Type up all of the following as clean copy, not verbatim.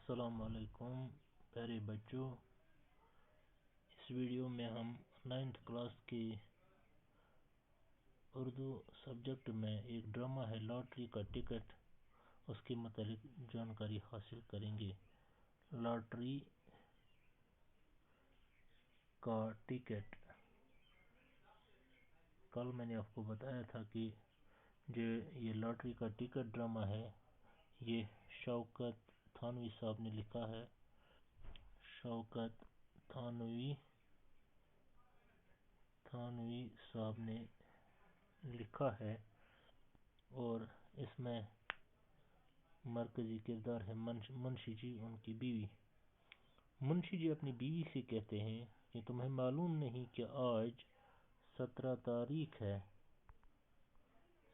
السلام علیکم پیارے بچوں، اس ویڈیو میں ہم 9th کلاس کی اردو سبجیکٹ میں ایک ڈرامہ ہے لاٹری کا ٹکٹ، اس کے متعلق جانکاری حاصل کریں گے۔ لاٹری کا ٹکٹ، کل میں نے آپ کو بتایا تھا کہ جو یہ لاٹری کا ٹکٹ ڈرامہ ہے یہ شوکت تھانوی صاحب نے لکھا ہے۔ شوکت تھانوی صاحب نے لکھا ہے اور اس میں مرکزی کردار ہے منشی جی، ان کی بیوی۔ منشی جی اپنی بیوی سے کہتے ہیں کہ تمہیں معلوم نہیں کہ آج 17 تاریخ ہے۔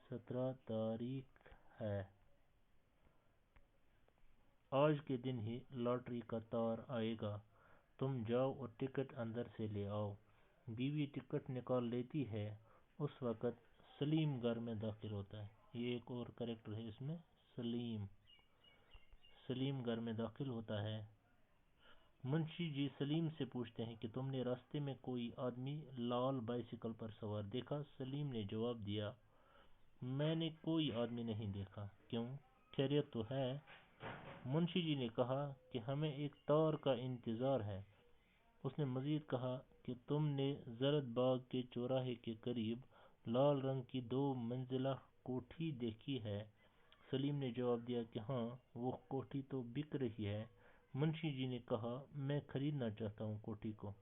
17 تاریخ ہے، آج کے دن ہی لاٹری کا تار آئے گا، تم جاؤ اور ٹکٹ اندر سے لے آؤ۔ بیوی ٹکٹ نکال لیتی ہے، اس وقت سلیم گھر میں داخل ہوتا ہے۔ یہ ایک اور کریکٹر ہے اس میں، سلیم گھر میں داخل ہوتا ہے۔ منشی جی سلیم سے پوچھتے ہیں کہ تم نے راستے میں کوئی آدمی لال بائسیکل پر سوار دیکھا؟ سلیم نے جواب دیا، میں نے کوئی آدمی نہیں دیکھا۔ کیوں، خیریت تو ہے؟ منشی جی نے کہا کہ ہمیں ایک تار کا انتظار ہے۔ اس نے مزید کہا کہ تم نے زرد باغ کے چوراہے کے قریب لال رنگ کی 2 منزلہ کوٹھی دیکھی ہے؟ سلیم نے جواب دیا کہ ہاں، وہ کوٹھی تو بک رہی ہے۔ منشی جی نے کہا میں خریدنا چاہتا ہوں کوٹھی کو۔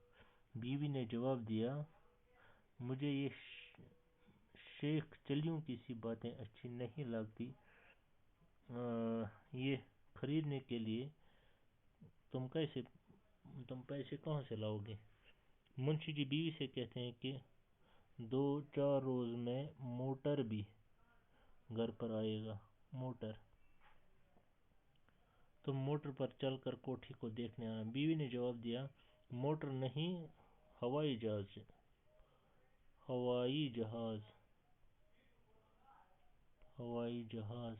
بیوی نے جواب دیا، مجھے یہ شیخ چلیوں کی سی باتیں اچھی نہیں لگتی، یہ خریدنے کے لیے تم پیسے کہاں سے لاؤ گے؟ منشی جی بیوی سے کہتے ہیں کہ 2-4 روز میں موٹر بھی گھر پر آئے گا۔ تم موٹر پر چل کر کوٹھی کو دیکھنے آنا۔ بیوی نے جواب دیا، موٹر نہیں، ہوائی جہاز۔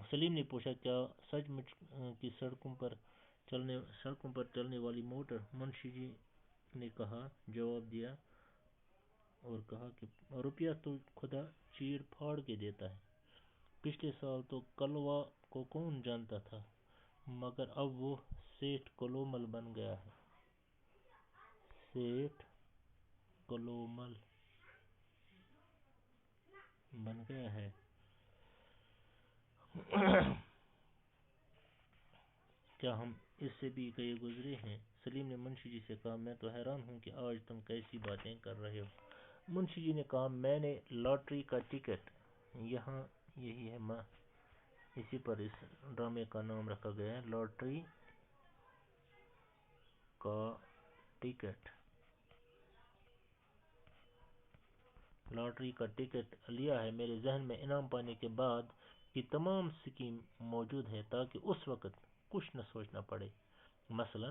سلیم نے پوچھا، کیا سچ مچ کی سڑکوں پر چلنے والی موٹر؟ منشی جی نے جواب دیا اور کہا کہ روپیہ تو خدا چیر پھاڑ کے دیتا ہے۔ پچھلے سال تو کلوا کو کون جانتا تھا، مگر اب وہ سیٹھ کلومل بن گیا ہے۔ کیا ہم اس سے بھی گئے گزرے ہیں؟ سلیم نے منشی جی سے کہا، میں تو حیران ہوں کہ آج تم کیسی باتیں کر رہے ہو۔ منشی جی نے کہا، میں نے لاٹری کا ٹکٹ، یہاں یہی ہے، اسی پر اس ڈرامے کا نام رکھا گیا ہے، لاٹری کا ٹکٹ لیا ہے۔ میرے ذہن میں انعام پانے کے بعد کی تمام سکیم موجود ہے تاکہ اس وقت کچھ نہ سوچنا پڑے۔ مثلا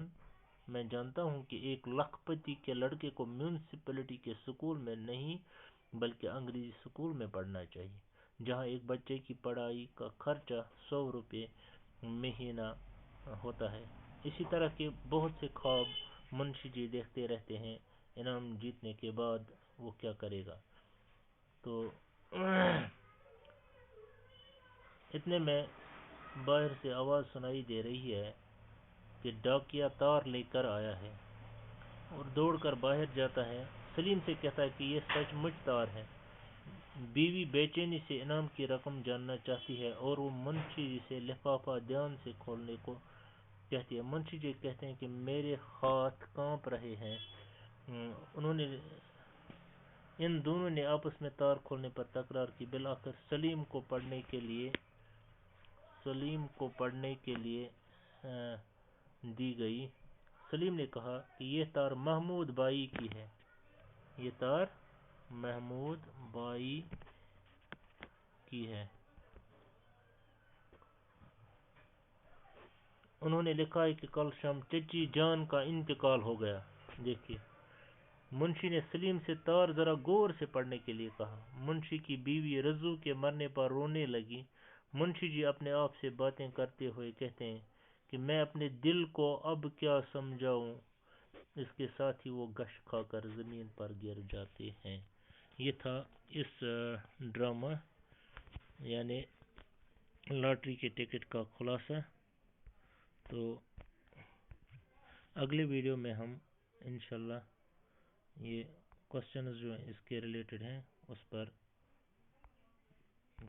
میں جانتا ہوں کہ 1 لاکھ پتی کے لڑکے کو میونسپلٹی کے سکول میں نہیں بلکہ انگریزی سکول میں پڑھنا چاہیے، جہاں ایک بچے کی پڑھائی کا خرچہ 100 روپے مہینہ ہوتا ہے۔ اسی طرح کے بہت سے خواب منشی جی دیکھتے رہتے ہیں۔ انعام جیتنے کے بعد وہ کیا کرے گا؟ تو اتنے میں باہر سے آواز سنائی دے رہی ہے کہ ڈاکیا تار لے کر آیا ہے اور دوڑ کر باہر جاتا ہے۔ سلیم سے کہتا ہے کہ یہ سچ مچ تار ہے۔ بیوی بے چینی سے انعام کی رقم جاننا چاہتی ہے اور وہ منشی جی سے لفافہ دھیان سے کھولنے کو کہتی ہے۔ منشی جی کہتے ہیں کہ میرے ہاتھ کانپ رہے ہیں۔ ان دونوں نے آپس میں تار کھولنے پر تکرار کی۔ بالآخر سلیم کو پڑھنے کے لیے دی گئی۔ سلیم نے کہا کہ یہ تار محمود بائی کی ہے۔ انہوں نے لکھا ہے کہ کل شام چچی جان کا انتقال ہو گیا۔ دیکھیے، منشی نے سلیم سے تار ذرا غور سے پڑھنے کے لیے کہا۔ منشی کی بیوی رضو کے مرنے پر رونے لگی۔ منشی جی اپنے آپ سے باتیں کرتے ہوئے کہتے ہیں کہ میں اپنے دل کو اب کیا سمجھاؤں، اس کے ساتھ ہی وہ گش کھا کر زمین پر گر جاتے ہیں۔ یہ تھا اس ڈرامہ یعنی لاٹری کے ٹکٹ کا خلاصہ۔ تو اگلے ویڈیو میں ہم انشاءاللہ یہ کوسچنز جو ہیں اس کے ریلیٹڈ ہیں اس پر